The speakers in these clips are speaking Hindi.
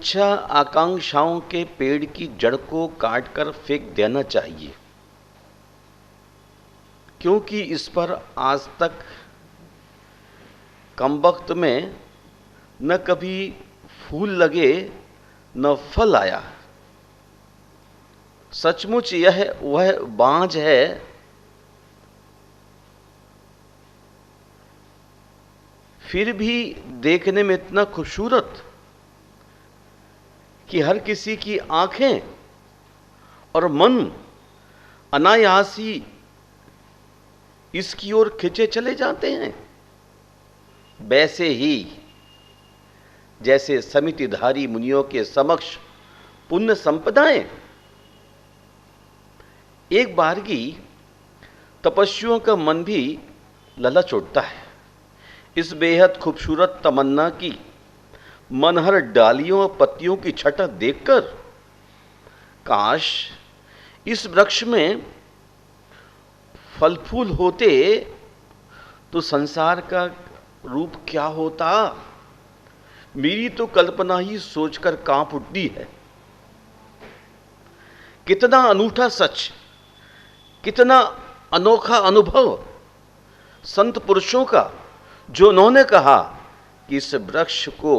इच्छा आकांक्षाओं के पेड़ की जड़ को काटकर फेंक देना चाहिए, क्योंकि इस पर आज तक कमबख्त में न कभी फूल लगे न फल आया। सचमुच यह वह बांझ है फिर भी देखने में इतना खूबसूरत कि हर किसी की आंखें और मन अनायास ही इसकी ओर खिंचे चले जाते हैं। वैसे ही जैसे समितिधारी मुनियों के समक्ष पुण्य संपदाएं एक बार की तपस्वियों का मन भी ललच उठता है। इस बेहद खूबसूरत तमन्ना की मनहर डालियों और पत्तियों की छटा देखकर काश इस वृक्ष में फल फूल होते तो संसार का रूप क्या होता। मेरी तो कल्पना ही सोचकर कांप उठती है। कितना अनूठा सच, कितना अनोखा अनुभव संत पुरुषों का, जो उन्होंने कहा कि इस वृक्ष को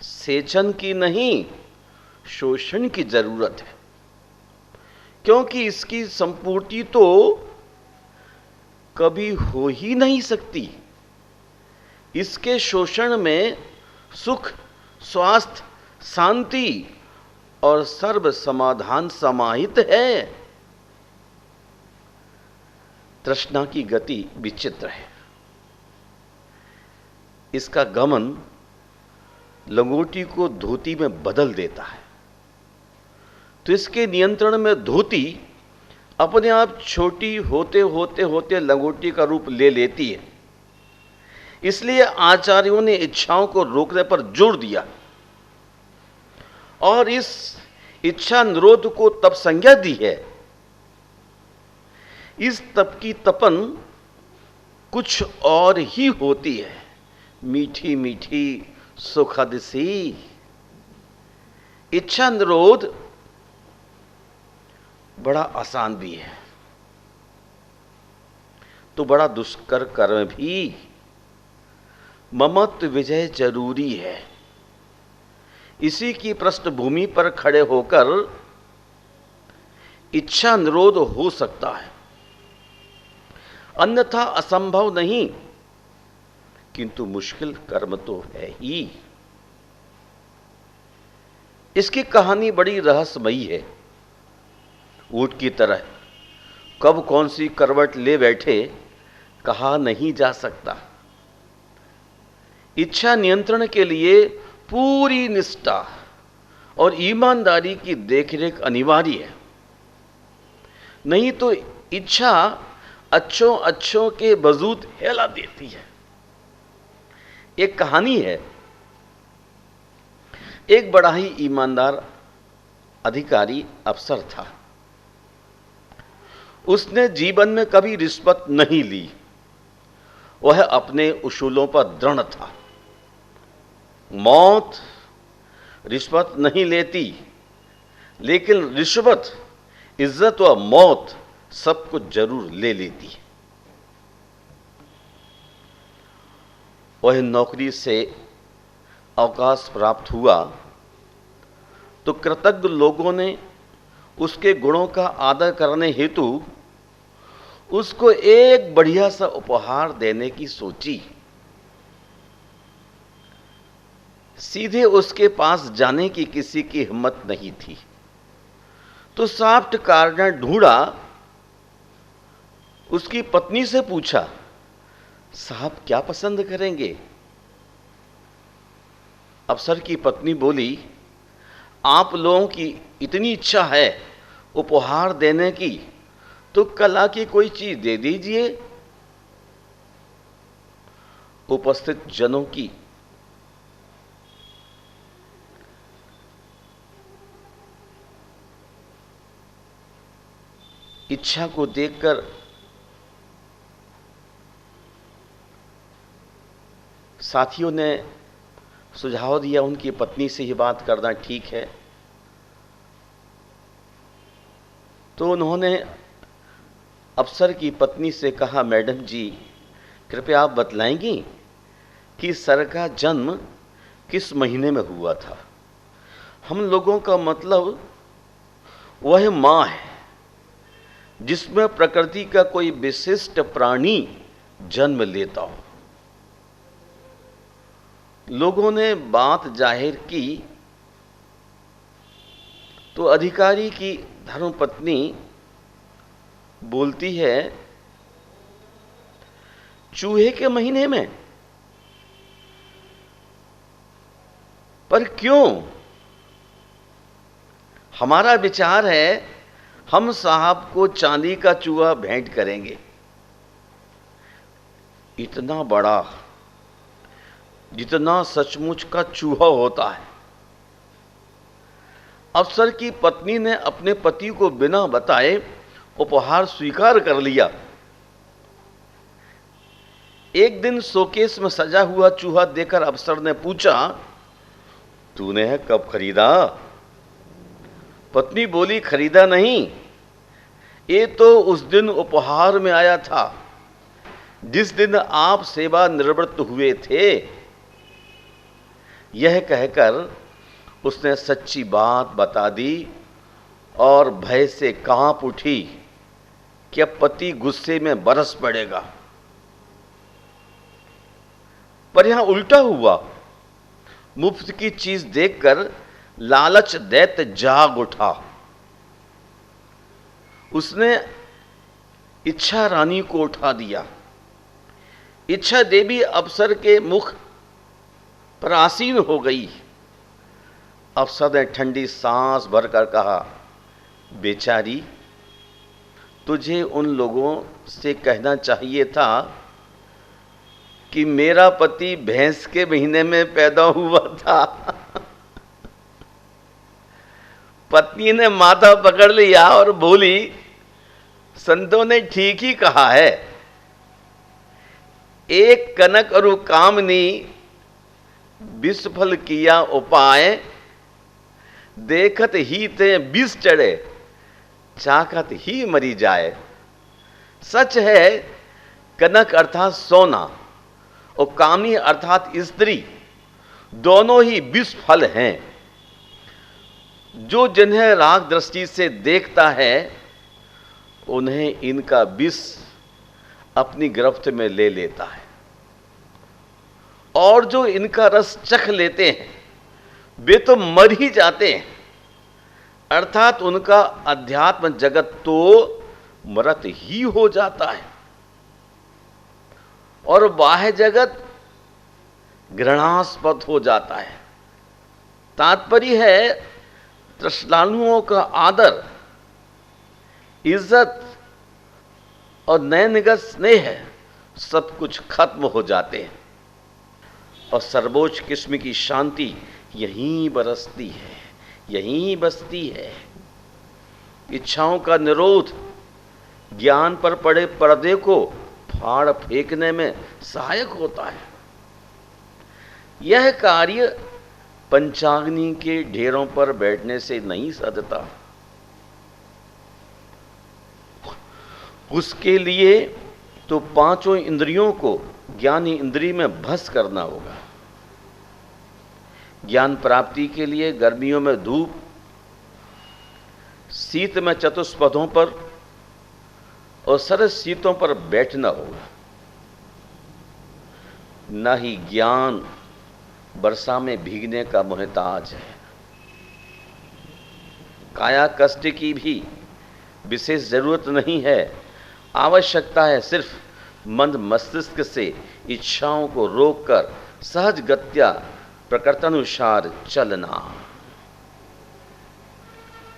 सेचन की नहीं शोषण की जरूरत है, क्योंकि इसकी संपूर्ति तो कभी हो ही नहीं सकती। इसके शोषण में सुख, स्वास्थ्य, शांति और सर्व समाधान समाहित है। तृष्णा की गति विचित्र है। इसका गमन लंगोटी को धोती में बदल देता है, तो इसके नियंत्रण में धोती अपने आप छोटी होते होते होते लंगोटी का रूप ले लेती है। इसलिए आचार्यों ने इच्छाओं को रोकने पर जोर दिया और इस इच्छा निरोध को तप संज्ञा दी है। इस तप की तपन कुछ और ही होती है, मीठी मीठी सुखद सी। इच्छा निरोध बड़ा आसान भी है तो बड़ा दुष्कर कर्म भी। ममत्व विजय जरूरी है। इसी की पृष्ठभूमि पर खड़े होकर इच्छा निरोध हो सकता है, अन्यथा असंभव नहीं, किंतु मुश्किल कर्म तो है ही। इसकी कहानी बड़ी रहस्यमयी है। ऊंट की तरह कब कौन सी करवट ले बैठे कहा नहीं जा सकता। इच्छा नियंत्रण के लिए पूरी निष्ठा और ईमानदारी की देखरेख अनिवार्य है, नहीं तो इच्छा अच्छों अच्छों के वजूद हिला देती है। एक कहानी है, एक बड़ा ही ईमानदार अधिकारी अफसर था। उसने जीवन में कभी रिश्वत नहीं ली। वह अपने उसूलों पर दृढ़ था। मौत रिश्वत नहीं लेती, लेकिन रिश्वत इज्जत व मौत सब कुछ जरूर ले लेती है। वह नौकरी से अवकाश प्राप्त हुआ तो कृतज्ञ लोगों ने उसके गुणों का आदर करने हेतु उसको एक बढ़िया सा उपहार देने की सोची। सीधे उसके पास जाने की किसी की हिम्मत नहीं थी, तो सॉफ्ट कारण ढूंढा। उसकी पत्नी से पूछा, साहब क्या पसंद करेंगे? अफसर की पत्नी बोली, आप लोगों की इतनी इच्छा है उपहार देने की तो कला की कोई चीज दे दीजिए। उपस्थित जनों की इच्छा को देखकर साथियों ने सुझाव दिया उनकी पत्नी से ही बात करना ठीक है। तो उन्होंने अफसर की पत्नी से कहा, मैडम जी कृपया आप बतलाएंगी कि सर का जन्म किस महीने में हुआ था। हम लोगों का मतलब वह माँ है जिसमें प्रकृति का कोई विशिष्ट प्राणी जन्म लेता हो। लोगों ने बात जाहिर की तो अधिकारी की धर्मपत्नी बोलती है, चूहे के महीने में? पर क्यों? हमारा विचार है हम साहब को चांदी का चूहा भेंट करेंगे। इतना बड़ा जितना सचमुच का चूहा होता है। अफसर की पत्नी ने अपने पति को बिना बताए उपहार स्वीकार कर लिया। एक दिन शोकेस में सजा हुआ चूहा देखकर अफसर ने पूछा, तूने है कब खरीदा? पत्नी बोली, खरीदा नहीं, ये तो उस दिन उपहार में आया था जिस दिन आप सेवा निवृत्त हुए थे। यह कहकर उसने सच्ची बात बता दी और भय से कांप उठी कि अब पति गुस्से में बरस पड़ेगा। पर यहां उल्टा हुआ। मुफ्त की चीज देखकर लालच दैत्य जाग उठा। उसने इच्छा रानी को उठा दिया। इच्छा देवी अफसर के मुख पर आसीन हो गई। अफसर ने ठंडी सांस भरकर कहा, बेचारी, तुझे उन लोगों से कहना चाहिए था कि मेरा पति भैंस के महीने में पैदा हुआ था। पत्नी ने माथा पकड़ लिया और बोली, संतों ने ठीक ही कहा है। एक कनक और कामनी विषफल किया उपाय, देखत ही ते विष चढ़े, चाकत ही मरी जाए। सच है, कनक अर्थात सोना और कामनी अर्थात स्त्री दोनों ही विष फल हैं। जो जिन्हें राग दृष्टि से देखता है उन्हें इनका विष अपनी गिरफ्त में ले लेता है, और जो इनका रस चख लेते हैं वे तो मर ही जाते हैं। अर्थात उनका अध्यात्म जगत तो मृत ही हो जाता है और बाह्य जगत घृणास्पद हो जाता है। तात्पर्य है, तृष्णालुओं का आदर, इज्जत और नयनगत स्नेह सब कुछ खत्म हो जाते हैं और सर्वोच्च किस्म की शांति यहीं बरसती है, यहीं बसती है। इच्छाओं का निरोध ज्ञान पर पड़े पर्दे को फाड़ फेंकने में सहायक होता है। यह कार्य पंचाग्नि के ढेरों पर बैठने से नहीं सधता। उसके लिए तो पांचों इंद्रियों को ज्ञानी इंद्रिय में भस्म करना होगा। ज्ञान प्राप्ति के लिए गर्मियों में धूप, शीत में चतुष्पथों पर और सरस शीतों पर बैठना होगा। न ही ज्ञान वर्षा में भीगने का मोहताज है। काया कष्ट की भी विशेष जरूरत नहीं है। आवश्यकता है सिर्फ मंद मस्तिष्क से इच्छाओं को रोककर सहज गत्या प्रकृतानुसार चलना।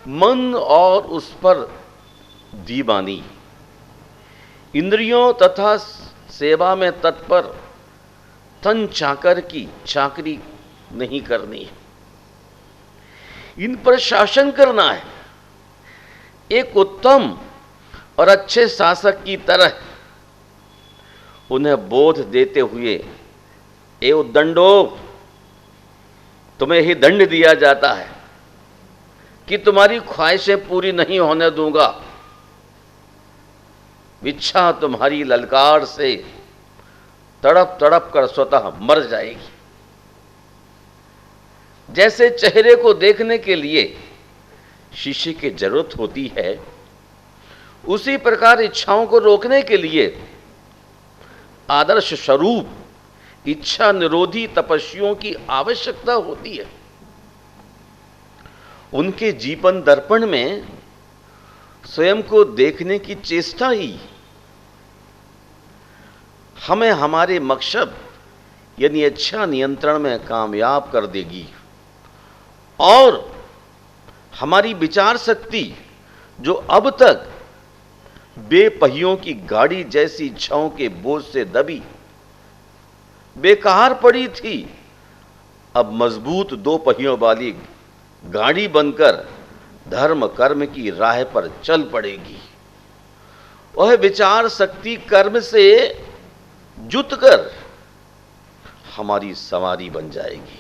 मन और उस पर दीवानी, इंद्रियों तथा सेवा में तत्पर तन चाकर की चाकरी नहीं करनी है। इन पर शासन करना है। एक उत्तम और अच्छे शासक की तरह उन्हें बोध देते हुए, ए उद्दंडो, तुम्हें ही दंड दिया जाता है कि तुम्हारी ख्वाहिशें पूरी नहीं होने दूंगा। इच्छा तुम्हारी ललकार से तड़प तड़प कर स्वतः मर जाएगी। जैसे चेहरे को देखने के लिए शीशे की जरूरत होती है, उसी प्रकार इच्छाओं को रोकने के लिए आदर्श स्वरूप इच्छा निरोधी तपस्वियों की आवश्यकता होती है। उनके जीवन दर्पण में स्वयं को देखने की चेष्टा ही हमें हमारे मकसद यानी इच्छा नियंत्रण में कामयाब कर देगी और हमारी विचार शक्ति जो अब तक बेपहियों की गाड़ी जैसी इच्छाओं के बोझ से दबी बेकार पड़ी थी, अब मजबूत दो पहियों वाली गाड़ी बनकर धर्म कर्म की राह पर चल पड़ेगी। वह विचार शक्ति कर्म से जुटकर हमारी सवारी बन जाएगी।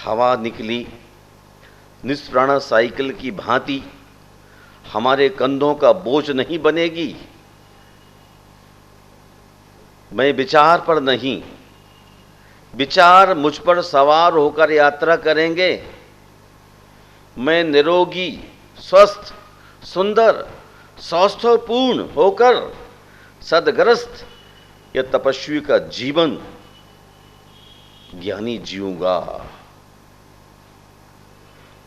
हवा निकली निष्प्राणा साइकिल की भांति हमारे कंधों का बोझ नहीं बनेगी। मैं विचार पर नहीं, विचार मुझ पर सवार होकर यात्रा करेंगे। मैं निरोगी, स्वस्थ, सुंदर, स्वास्थ्यपूर्ण होकर सदग्रस्त या तपस्वी का जीवन ज्ञानी जीऊंगा।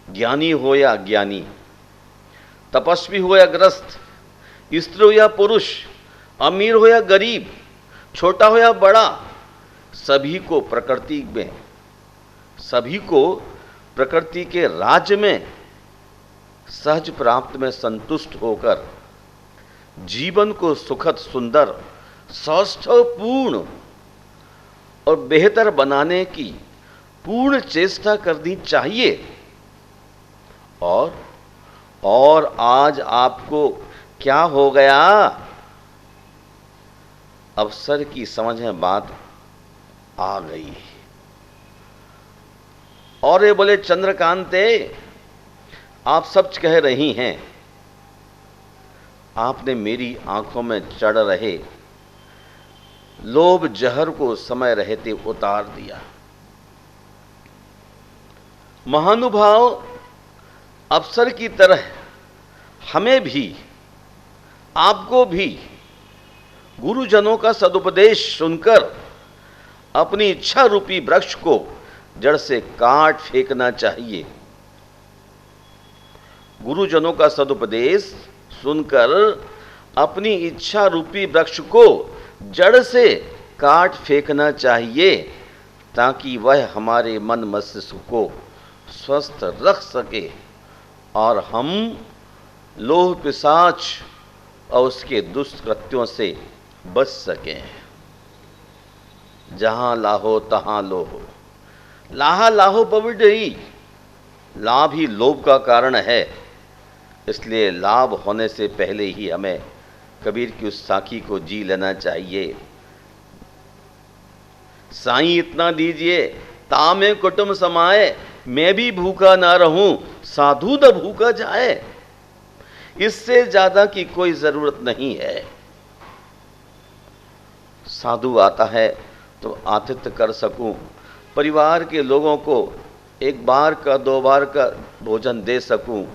ज्ञानी हो या ज्ञानी, तपस्वी हो या ग्रस्त, स्त्री हो या पुरुष, अमीर हो या गरीब, छोटा हो या बड़ा, सभी को प्रकृति के राज्य में सहज प्राप्त में संतुष्ट होकर जीवन को सुखद, सुंदर, स्वास्थ्यपूर्ण और बेहतर बनाने की पूर्ण चेष्टा करनी चाहिए। और आज आपको क्या हो गया? अवसर की समझ में बात आ गई। और ये बोले, चंद्रकांते आप सच कह रही हैं, आपने मेरी आंखों में चढ़ रहे लोभ जहर को समय रहते उतार दिया। महानुभाव, अवसर की तरह हमें भी, आपको भी गुरुजनों का सदुपदेश सुनकर अपनी इच्छा रूपी वृक्ष को जड़ से काट फेंकना चाहिए। गुरुजनों का सदुपदेश सुनकर अपनी इच्छा रूपी वृक्ष को जड़ से काट फेंकना चाहिए, ताकि वह हमारे मन मस्तिष्क को स्वस्थ रख सके और हम लोभ पिशाच और उसके दुष्कृत्यों से बच सकें। जहां लाहो तहां लोहो, लाहा लाहो पविडई। लाभ ही लोभ का कारण है, इसलिए लाभ होने से पहले ही हमें कबीर की उस साखी को जी लेना चाहिए। साईं इतना दीजिए तामे कुटुंब समाए, मैं भी भूखा ना रहूं, साधु न भूखा जाए। इससे ज्यादा की कोई जरूरत नहीं है। साधु आता है तो आतिथ्य कर सकूं, परिवार के लोगों को एक बार का दो बार का भोजन दे सकूं,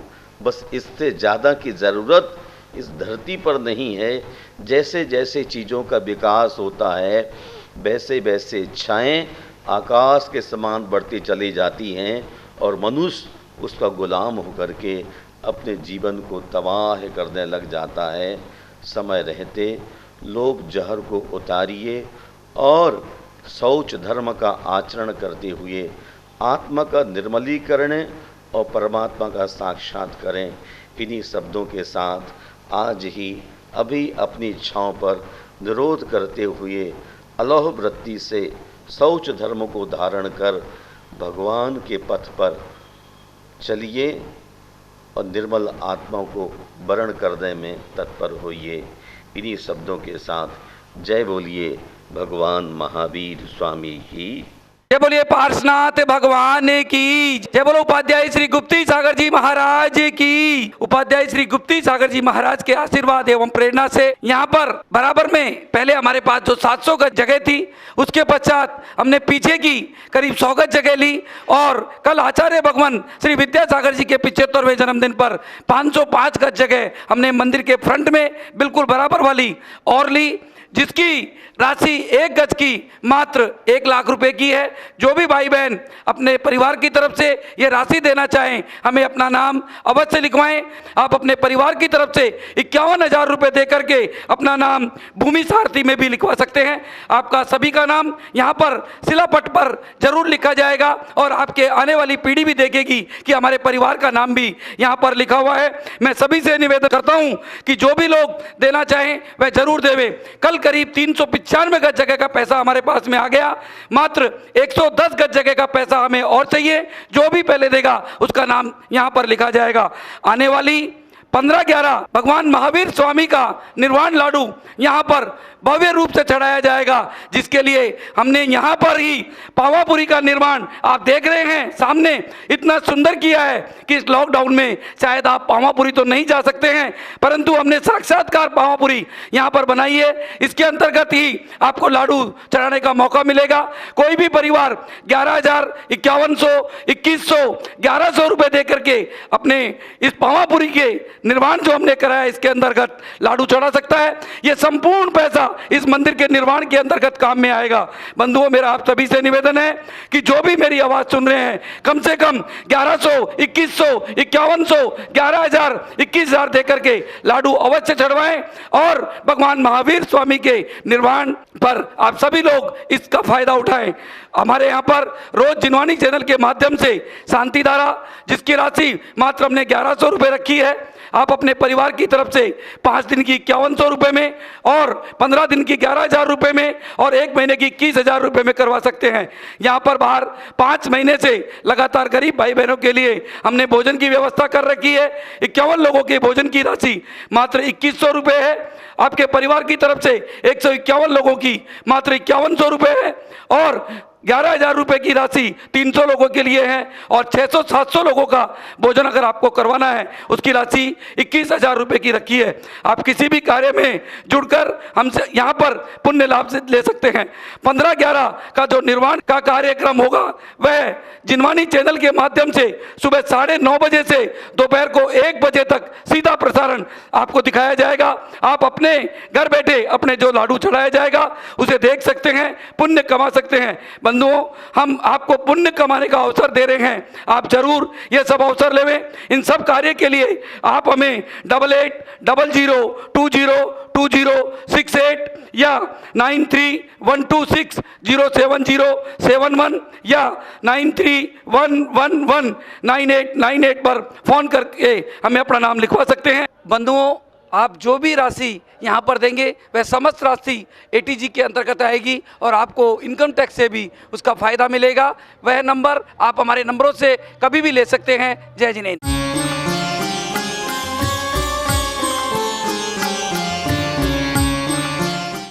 बस इससे ज़्यादा की ज़रूरत इस धरती पर नहीं है। जैसे जैसे चीज़ों का विकास होता है, वैसे वैसे इच्छाएं आकाश के समान बढ़ती चली जाती हैं और मनुष्य उसका गुलाम होकर के अपने जीवन को तबाह करने लग जाता है। समय रहते लोभ जहर को उतारिए और शौच धर्म का आचरण करते हुए आत्मा का निर्मलीकरण और परमात्मा का साक्षात करें। इन्हीं शब्दों के साथ आज ही अभी अपनी इच्छाओं पर निरोध करते हुए अलोह वृत्ति से शौच धर्म को धारण कर भगवान के पथ पर चलिए और निर्मल आत्मा को वरण करने में तत्पर होइए। इन्हीं शब्दों के साथ जय बोलिए भगवान महावीर स्वामी की। जय बोलिए पार्श्वनाथ भगवान की। जय बोलो उपाध्याय श्री गुप्ती सागर जी महाराज की। उपाध्याय श्री गुप्ती सागर जी महाराज के आशीर्वाद एवं प्रेरणा से यहाँ पर बराबर में पहले हमारे पास जो 700 गज जगह थी, उसके पश्चात हमने पीछे की करीब 100 गज जगह ली और कल आचार्य भगवान श्री विद्यासागर जी के 75वें जन्मदिन पर 505 गज जगह हमने मंदिर के फ्रंट में बिल्कुल बराबर वाली और ली, जिसकी राशि 1 गज की मात्र 1 लाख रुपए की है। जो भी भाई बहन अपने परिवार की तरफ से ये राशि देना चाहें, हमें अपना नाम अवश्य लिखवाएं। आप अपने परिवार की तरफ से 51,000 रुपये दे करके अपना नाम भूमि सारथी में भी लिखवा सकते हैं। आपका सभी का नाम यहाँ पर शिलापट पर जरूर लिखा जाएगा और आपके आने वाली पीढ़ी भी देखेगी कि हमारे परिवार का नाम भी यहाँ पर लिखा हुआ है। मैं सभी से निवेदन करता हूँ कि जो भी लोग देना चाहें वह जरूर देवे। कल करीब 395 गज जगह का पैसा हमारे पास में आ गया, मात्र 110 गज जगह का पैसा हमें और चाहिए। जो भी पहले देगा उसका नाम यहां पर लिखा जाएगा। आने वाली 15/11 भगवान महावीर स्वामी का निर्वाण लाडू यहाँ पर भव्य रूप से चढ़ाया जाएगा, जिसके लिए हमने यहाँ पर ही पावापुरी का निर्माण आप देख रहे हैं सामने इतना सुंदर किया है कि इस लॉकडाउन में शायद आप पावापुरी तो नहीं जा सकते हैं, परंतु हमने साक्षात्कार पावापुरी यहाँ पर बनाई है। इसके अंतर्गत ही आपको लाडू चढ़ाने का मौका मिलेगा। कोई भी परिवार 11,000, 5100, 2100, 1100 रुपये दे करके अपने इस पावापुरी के निर्माण जो हमने कराया इसके अंतर्गत लाडू चढ़ा सकता है। यह संपूर्ण पैसा इस मंदिर के निर्माण के अंतर्गत काम में आएगा। बंधुओं, मेरा आप सभी से निवेदन है कि जो भी मेरी आवाज सुन रहे हैं, कम से कम 1100, 2100, 5100, 11,000, 21,000 देकर के लाडू अवश्य चढ़वाएं और भगवान महावीर स्वामी के निर्वाण पर आप सभी लोग इसका फायदा उठाएं। हमारे यहाँ पर रोज जिनवानी चैनल के माध्यम से शांति धारा, जिसकी राशि मात्र हमने 1100 रुपये रखी है, आप अपने परिवार की तरफ से 5 दिन की 5100 रुपये में और 15 दिन की 11,000 रुपये में और 1 महीने की 21,000 रुपये में करवा सकते हैं। यहाँ पर बाहर 5 महीने से लगातार गरीब भाई बहनों के लिए हमने भोजन की व्यवस्था कर रखी है। 51 लोगों के भोजन की राशि मात्र 2100 रुपये है। आपके परिवार की तरफ से 151 लोगों की मात्र 5100 रुपये है और 11,000 रुपये की राशि 300 लोगों के लिए है और 600-700 लोगों का भोजन अगर आपको करवाना है उसकी राशि 21,000 रुपये की रखी है। आप किसी भी कार्य में जुड़कर हमसे यहाँ पर पुण्य लाभ से ले सकते हैं। 15/11 का जो निर्माण का कार्यक्रम होगा वह जिनवानी चैनल के माध्यम से सुबह 9:30 बजे से दोपहर को 1 बजे तक सीधा प्रसारण आपको दिखाया जाएगा। आप अपने घर बैठे अपने जो लाडू चढ़ाया जाएगा उसे देख सकते हैं, पुण्य कमा सकते हैं। बंधुओं, हम आपको पुण्य कमाने का अवसर दे रहे हैं, आप जरूर ये सब अवसर लेवें। इन सब कार्य के लिए आप हमें 8800202068 या 9312607071 या 93119898 पर फोन करके हमें अपना नाम लिखवा सकते हैं। बंधुओं, आप जो भी राशि यहाँ पर देंगे वह समस्त राशि ATG के अंतर्गत आएगी और आपको इनकम टैक्स से भी उसका फायदा मिलेगा। वह नंबर आप हमारे नंबरों से कभी भी ले सकते हैं। जय जिनेंद्र।